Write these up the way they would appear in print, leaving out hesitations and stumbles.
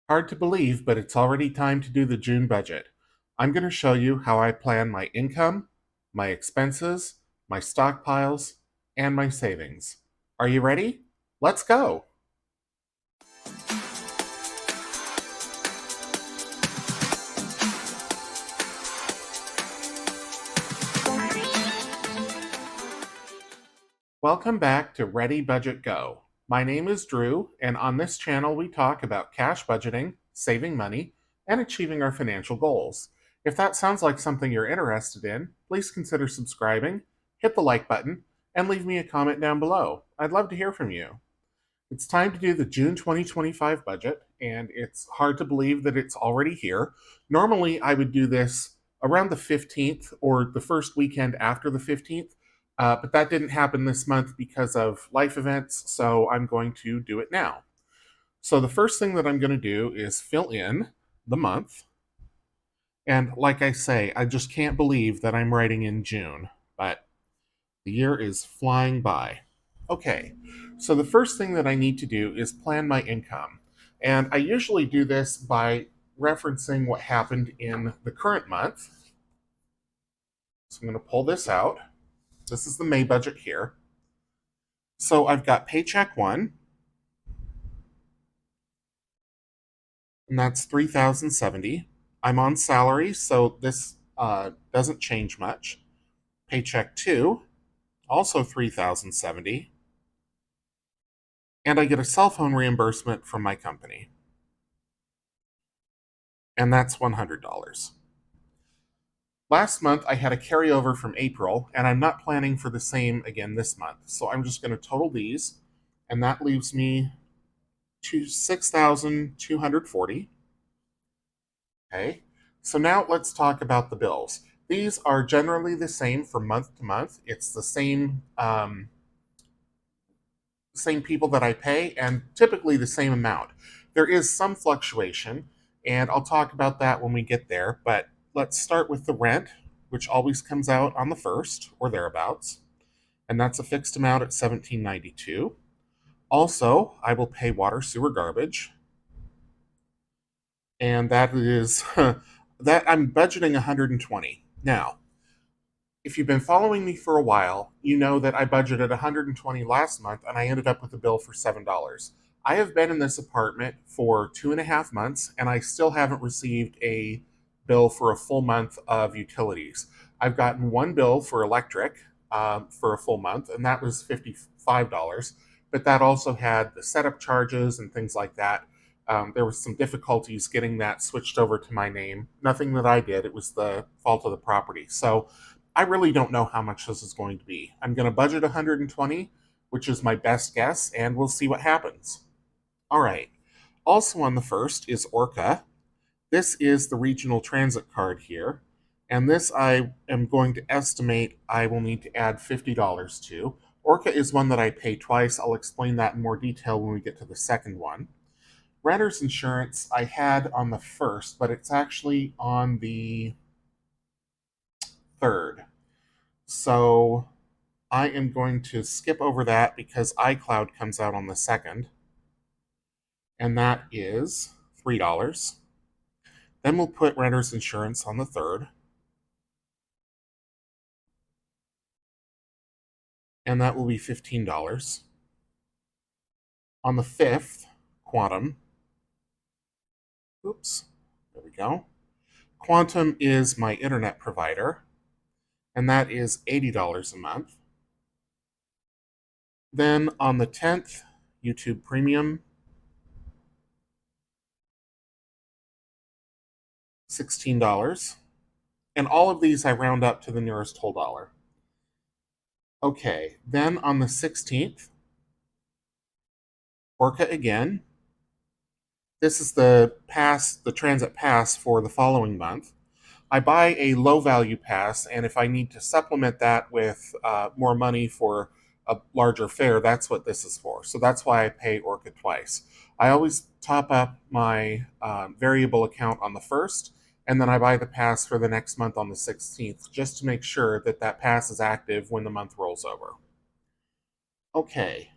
Hard to believe, but it's already time to do the June budget. I'm going to show you how I plan my income, my expenses, my stockpiles, and my savings. Are you ready? Let's go! Welcome back to Ready Budget Go. My name is Drew, and on this channel we talk about cash budgeting, saving money, and achieving our financial goals. If that sounds like something you're interested in, please consider subscribing, hit the like button, and leave me a comment down below. I'd love to hear from you. It's time to do the June 2025 budget, and it's hard to believe that it's already here. Normally, I would do this around the 15th or the first weekend after the 15th, but that didn't happen this month because of life events, so I'm going to do it now. So, the first thing that I'm going to do is fill in the month. And like I say, I just can't believe that I'm writing in June, but the year is flying by. Okay, so the first thing that I need to do is plan my income. And I usually do this by referencing what happened in the current month. So I'm going to pull this out. This is the May budget here. So I've got paycheck one, and that's 3,070. I'm on salary, so this doesn't change much. Paycheck two, also 3,070. And I get a cell phone reimbursement from my company, and that's $100. Last month, I had a carryover from April, and I'm not planning for the same again this month. So I'm just going to total these, and that leaves me to 6,240. Okay, so now let's talk about the bills. These are generally the same from month to month. It's the same people that I pay, and typically the same amount. There is some fluctuation, and I'll talk about that when we get there, but let's start with the rent, which always comes out on the first or thereabouts, and that's a fixed amount at $17.92. Also, I will pay water, sewer, garbage, and that is that I'm budgeting 120. Now, if you've been following me for a while, you know that I budgeted 120 last month and I ended up with a bill for $7. I have been in this apartment for 2.5 months and I still haven't received a bill for a full month of utilities. I've gotten one bill for electric for a full month, and that was $55, but that also had the setup charges and things like that. There was some difficulties getting that switched over to my name. Nothing that I did, it was the fault of the property. So I really don't know how much this is going to be. I'm going to budget 120, which is my best guess, and we'll see what happens. All right. Also on the first is Orca. This is the regional transit card here, and this I am going to estimate I will need to add $50 to. Orca is one that I pay twice. I'll explain that in more detail when we get to the second one. Renter's insurance I had on the first, but it's actually on the third. So I am going to skip over that because iCloud comes out on the second, and that is $3. Then we'll put renter's insurance on the third, and that will be $15. On the fifth, Quantum. Oops, there we go. Quantum is my internet provider, and that is $80 a month. Then on the 10th, YouTube Premium, $16. And all of these I round up to the nearest whole dollar. Okay, then on the 16th, Orca again. This is the transit pass for the following month. I buy a low value pass, and if I need to supplement that with more money for a larger fare, that's what this is for. So that's why I pay Orca twice. I always top up my variable account on the first, and then I buy the pass for the next month on the 16th, just to make sure that that pass is active when the month rolls over. Okay,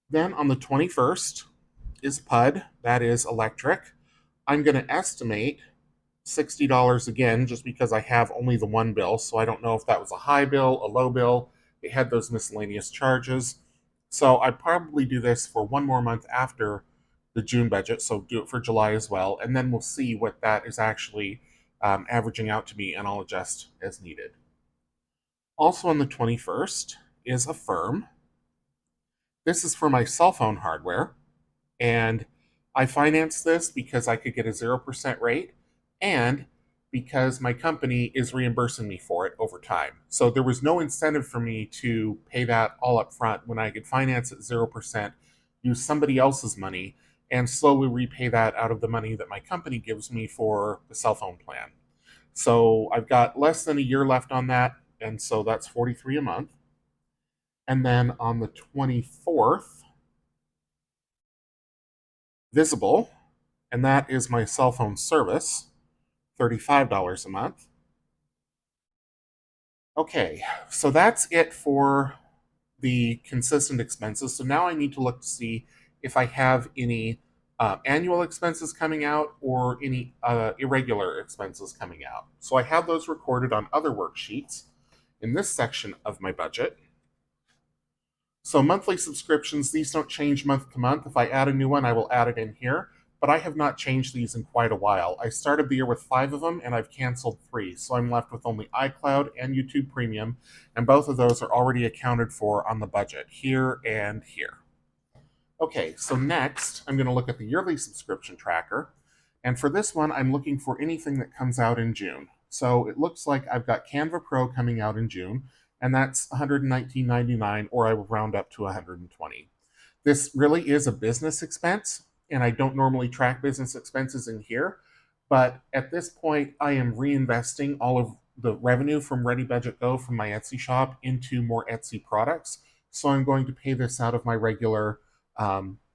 then on the 21st is PUD, that is electric. I'm going to estimate $60 again, just because I have only the one bill. So I don't know if that was a high bill, a low bill. It had those miscellaneous charges. So I probably do this for one more month after the June budget. So do it for July as well. And then we'll see what that is actually averaging out to be, and I'll adjust as needed. Also on the 21st is a firm. This is for my cell phone hardware. And I financed this because I could get a 0% rate and because my company is reimbursing me for it over time. So there was no incentive for me to pay that all up front when I could finance at 0%, use somebody else's money, and slowly repay that out of the money that my company gives me for the cell phone plan. So I've got less than a year left on that, and so that's 43 a month. And then on the 24th, visible, and that is my cell phone service, $35 a month. Okay, so that's it for the consistent expenses. So now I need to look to see if I have any annual expenses coming out or any irregular expenses coming out. So I have those recorded on other worksheets in this section of my budget. So monthly subscriptions, these don't change month to month. If I add a new one, I will add it in here, but I have not changed these in quite a while. I started the year with 5 of them and I've canceled 3. So I'm left with only iCloud and YouTube Premium, and both of those are already accounted for on the budget here and here. Okay, so next I'm going to look at the yearly subscription tracker. And for this one, I'm looking for anything that comes out in June. So it looks like I've got Canva Pro coming out in June, and that's $119.99, or I will round up to $120. This really is a business expense, and I don't normally track business expenses in here. But at this point, I am reinvesting all of the revenue from Ready Budget Go from my Etsy shop into more Etsy products. So I'm going to pay this out of my regular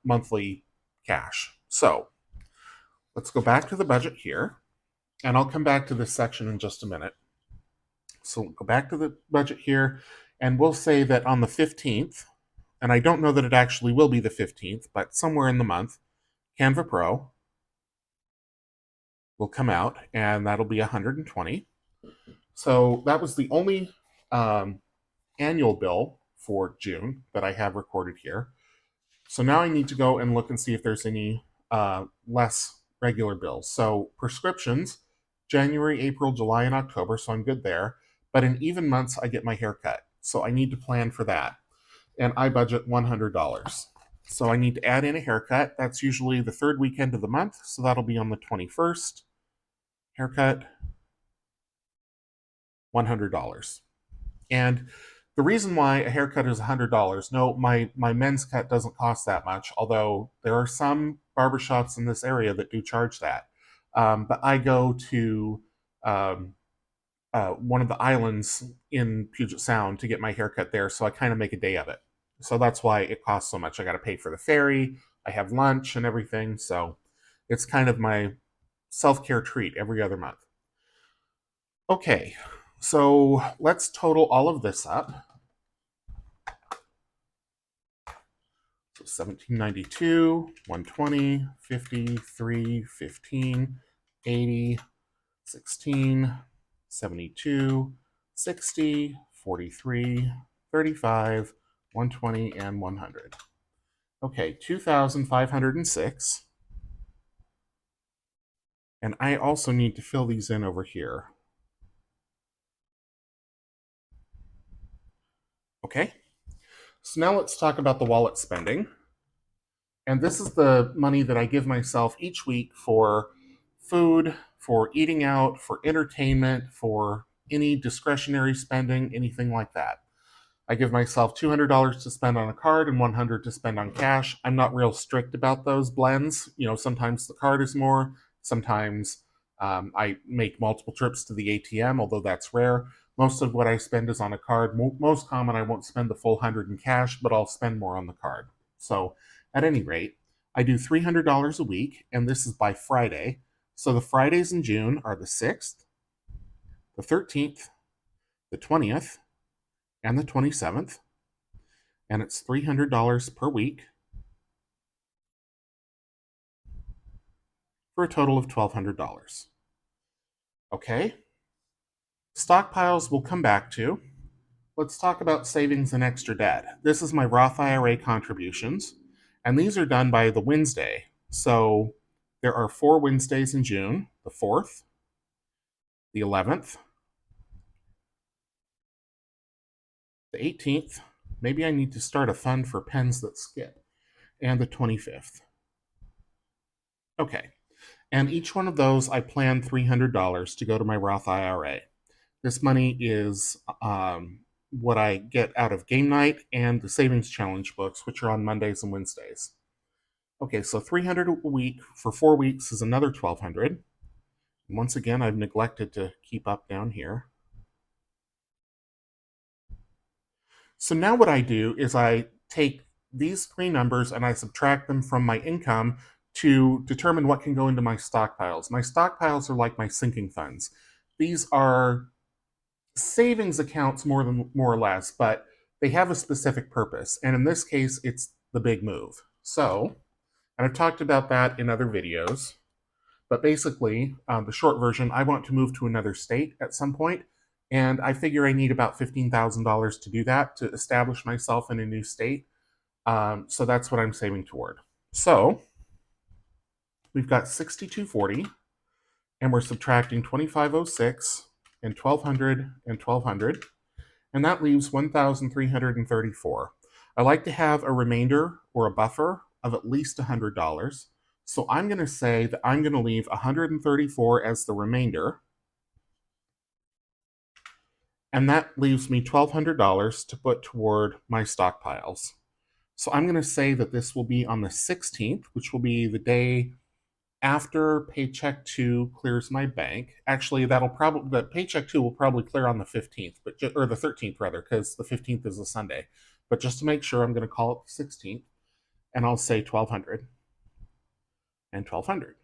monthly cash. So let's go back to the budget here, and I'll come back to this section in just a minute. So we'll go back to the budget here, and we'll say that on the 15th, and I don't know that it actually will be the 15th, but somewhere in the month, Canva Pro will come out, and that'll be 120. So that was the only annual bill for June that I have recorded here. So now I need to go and look and see if there's any less regular bills. So prescriptions, January, April, July, and October, so I'm good there. But in even months, I get my hair cut. So I need to plan for that. And I budget $100. So I need to add in a haircut. That's usually the third weekend of the month. So that'll be on the 21st. Haircut, $100. And the reason why a haircut is $100, no, my men's cut doesn't cost that much, although there are some barbershops in this area that do charge that. But I go to one of the islands in Puget Sound to get my haircut there, so I kind of make a day of it. So that's why it costs so much. I got to pay for the ferry, I have lunch and everything, so it's kind of my self-care treat every other month. Okay, so let's total all of this up. So 1792, 120, 53, 15, 80, 16, 72, 60, 43, 35, 120, and 100. Okay, 2,506. And I also need to fill these in over here. Okay, so now let's talk about the wallet spending. And this is the money that I give myself each week for food, for eating out, for entertainment, for any discretionary spending, anything like that. I give myself $200 to spend on a card and $100 to spend on cash. I'm not real strict about those blends. You know, sometimes the card is more, sometimes I make multiple trips to the ATM, although that's rare. Most of what I spend is on a card. Most common, I won't spend the full 100 in cash, but I'll spend more on the card. So at any rate, I do $300 a week, and this is by Friday. So the Fridays in June are the 6th, the 13th, the 20th, and the 27th, and it's $300 per week for a total of $1,200. Okay, stockpiles we'll come back to. Let's talk about savings and extra debt. This is my Roth IRA contributions, and these are done by the Wednesday. So there are 4 Wednesdays in June: the 4th, the 11th, the 18th. Maybe I need to start a fund for pens that skip, and the 25th. Okay, and each one of those I plan $300 to go to my Roth IRA. This money is what I get out of game night and the savings challenge books, which are on Mondays and Wednesdays. Okay, so 300 a week for 4 weeks is another 1,200. Once again, I've neglected to keep up down here. So now what I do is I take these three numbers and I subtract them from my income to determine what can go into my stockpiles. My stockpiles are like my sinking funds. These are savings accounts more or less, but they have a specific purpose. And in this case, it's the big move. So, and I've talked about that in other videos, but basically, the short version, I want to move to another state at some point, and I figure I need about $15,000 to do that, to establish myself in a new state. So that's what I'm saving toward. So we've got 6240, and we're subtracting 2506 and 1200 and 1200, and that leaves 1,334. I like to have a remainder or a buffer of at least $100. So I'm going to say that I'm going to leave 134 as the remainder, and that leaves me $1,200 to put toward my stockpiles. So I'm going to say that this will be on the 16th, which will be the day after paycheck 2 clears my bank. Actually, the paycheck 2 will probably clear on the 15th, or the 13th rather, because the 15th is a Sunday. But just to make sure, I'm going to call it the 16th, and I'll say 1,200 and 1,200.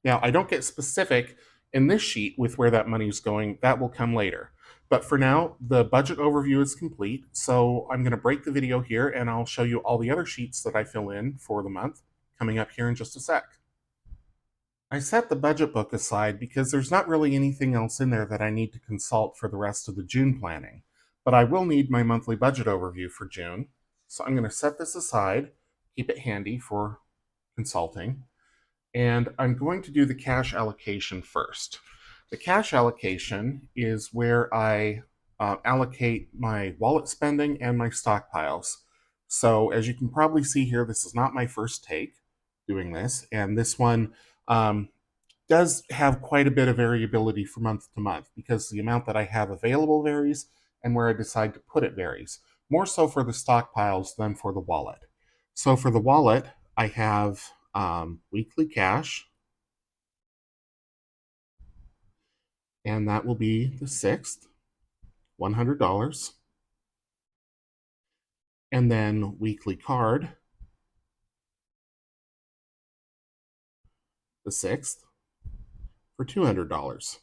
Now, I don't get specific in this sheet with where that money is going. That will come later. But for now, the budget overview is complete. So I'm going to break the video here, and I'll show you all the other sheets that I fill in for the month coming up here in just a sec. I set the budget book aside because there's not really anything else in there that I need to consult for the rest of the June planning. But I will need my monthly budget overview for June. So I'm going to set this aside, keep it handy for consulting. And I'm going to do the cash allocation first. The cash allocation is where I allocate my wallet spending and my stockpiles. So as you can probably see here, this is not my first take doing this, and this one does have quite a bit of variability from month to month because the amount that I have available varies and where I decide to put it varies. More so for the stockpiles than for the wallet. So for the wallet, I have weekly cash, and that will be the 6th, $100. And then weekly card, the 6th, for $200.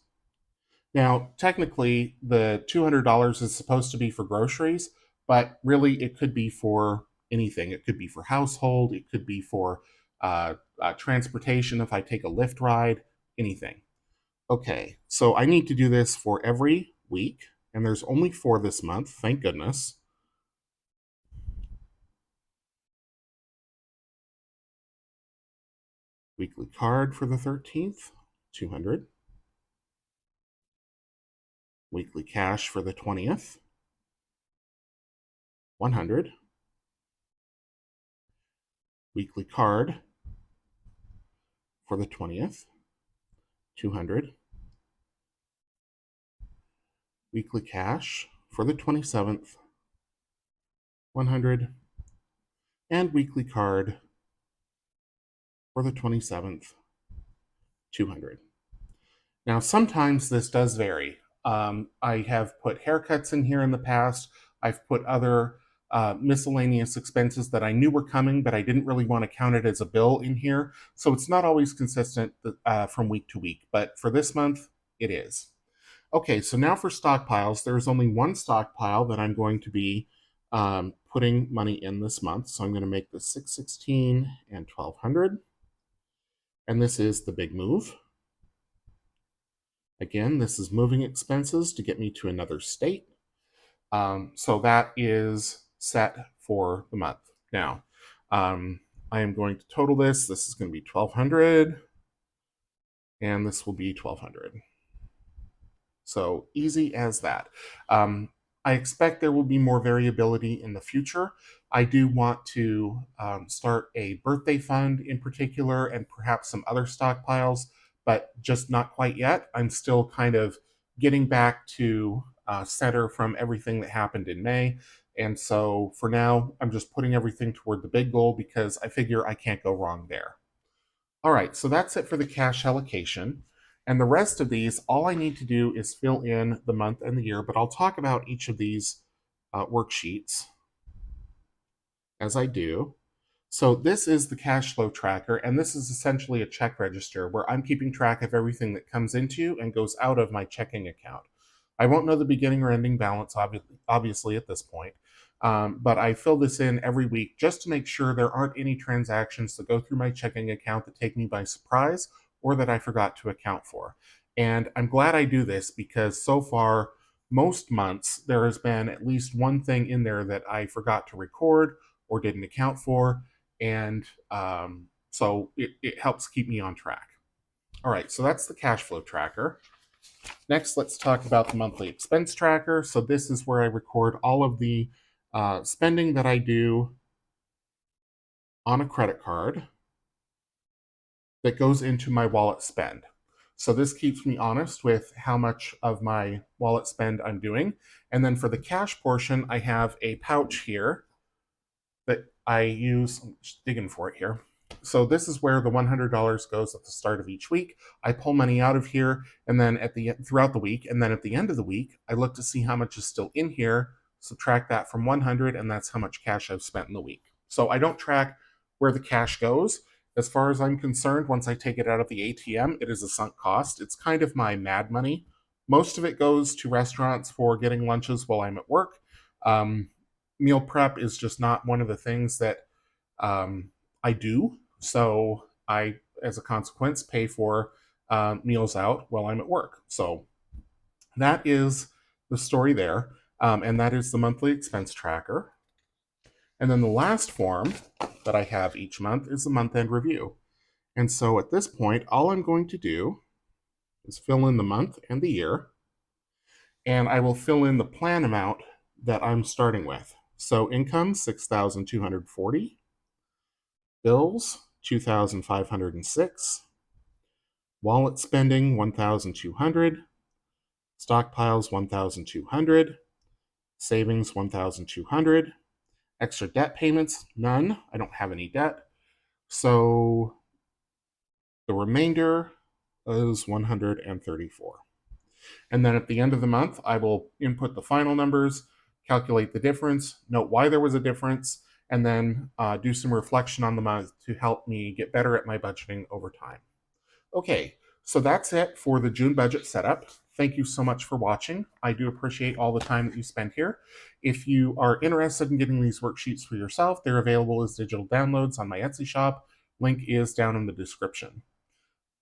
Now, technically, the $200 is supposed to be for groceries, but really it could be for anything. It could be for household, it could be for transportation if I take a Lyft ride, anything. Okay, so I need to do this for every week, and there's only 4 this month, thank goodness. Weekly card for the 13th, 200. Weekly cash for the 20th, 100. Weekly card for the 20th, 200. Weekly cash for the 27th, 100. And weekly card for the 27th, 200. Now, sometimes this does vary. I have put haircuts in here in the past. I've put other miscellaneous expenses that I knew were coming, but I didn't really want to count it as a bill in here. So it's not always consistent from week to week, but for this month, it is. Okay, so now for stockpiles, there's only one stockpile that I'm going to be putting money in this month. So I'm going to make this 616 and 1200. And this is the big move. Again, this is moving expenses to get me to another state. So that is set for the month. Now, I am going to total this. This is going to be 1,200, and this will be 1,200. So easy as that. I expect there will be more variability in the future. I do want to start a birthday fund in particular and perhaps some other stockpiles, but just not quite yet. I'm still kind of getting back to center from everything that happened in May. And so for now, I'm just putting everything toward the big goal because I figure I can't go wrong there. All right, so that's it for the cash allocation. And the rest of these, all I need to do is fill in the month and the year, but I'll talk about each of these worksheets as I do. So this is the cash flow tracker, and this is essentially a check register where I'm keeping track of everything that comes into and goes out of my checking account. I won't know the beginning or ending balance, obviously, at this point, but I fill this in every week just to make sure there aren't any transactions that go through my checking account that take me by surprise or that I forgot to account for. And I'm glad I do this because so far, most months, there has been at least one thing in there that I forgot to record or didn't account for, and so it helps keep me on track. All right, so that's the cash flow tracker. Next, let's talk about the monthly expense tracker. So this is where I record all of the spending that I do on a credit card that goes into my wallet spend. So this keeps me honest with how much of my wallet spend I'm doing. And then for the cash portion, I have a pouch here that I use. I'm just digging for it here. So this is where the $100 goes at the start of each week. I pull money out of here, and then throughout the week, and then at the end of the week, I look to see how much is still in here, subtract that from 100, and that's how much cash I've spent in the week. So I don't track where the cash goes. As far as I'm concerned, once I take it out of the ATM, it is a sunk cost. It's kind of my mad money. Most of it goes to restaurants for getting lunches while I'm at work. Meal prep is just not one of the things that I do. So I, as a consequence, pay for meals out while I'm at work. So that is the story there. And that is the monthly expense tracker. And then the last form that I have each month is the month-end review. And so at this point, all I'm going to do is fill in the month and the year, and I will fill in the plan amount that I'm starting with. So income, $6,240. Bills, $2,506. Wallet spending, $1,200. Stockpiles, $1,200. Savings, $1,200. Extra debt payments, none. I don't have any debt. So the remainder is $134. And then at the end of the month, I will input the final numbers, calculate the difference, note why there was a difference, and then do some reflection on the month to help me get better at my budgeting over time. Okay, so that's it for the June budget setup. Thank you so much for watching. I do appreciate all the time that you spent here. If you are interested in getting these worksheets for yourself, they're available as digital downloads on my Etsy shop. Link is down in the description.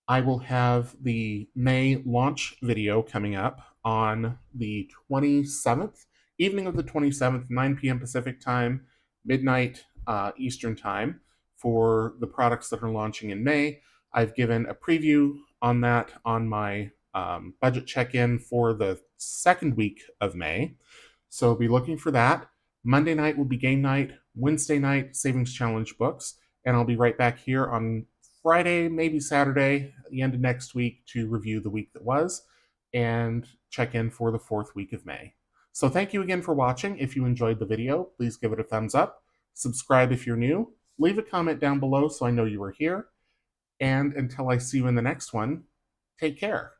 I will have the May launch video coming up on the 27th, evening of the 27th, 9 p.m. Pacific time, midnight Eastern time, for the products that are launching in May. I've given a preview on that on my budget check-in for the second week of May. So be looking for that. Monday night will be game night. Wednesday night, Savings Challenge books. And I'll be right back here on Friday, maybe Saturday, at the end of next week, to review the week that was and check in for the fourth week of May. So thank you again for watching. If you enjoyed the video, please give it a thumbs up. Subscribe if you're new. Leave a comment down below so I know you were here. And until I see you in the next one, take care.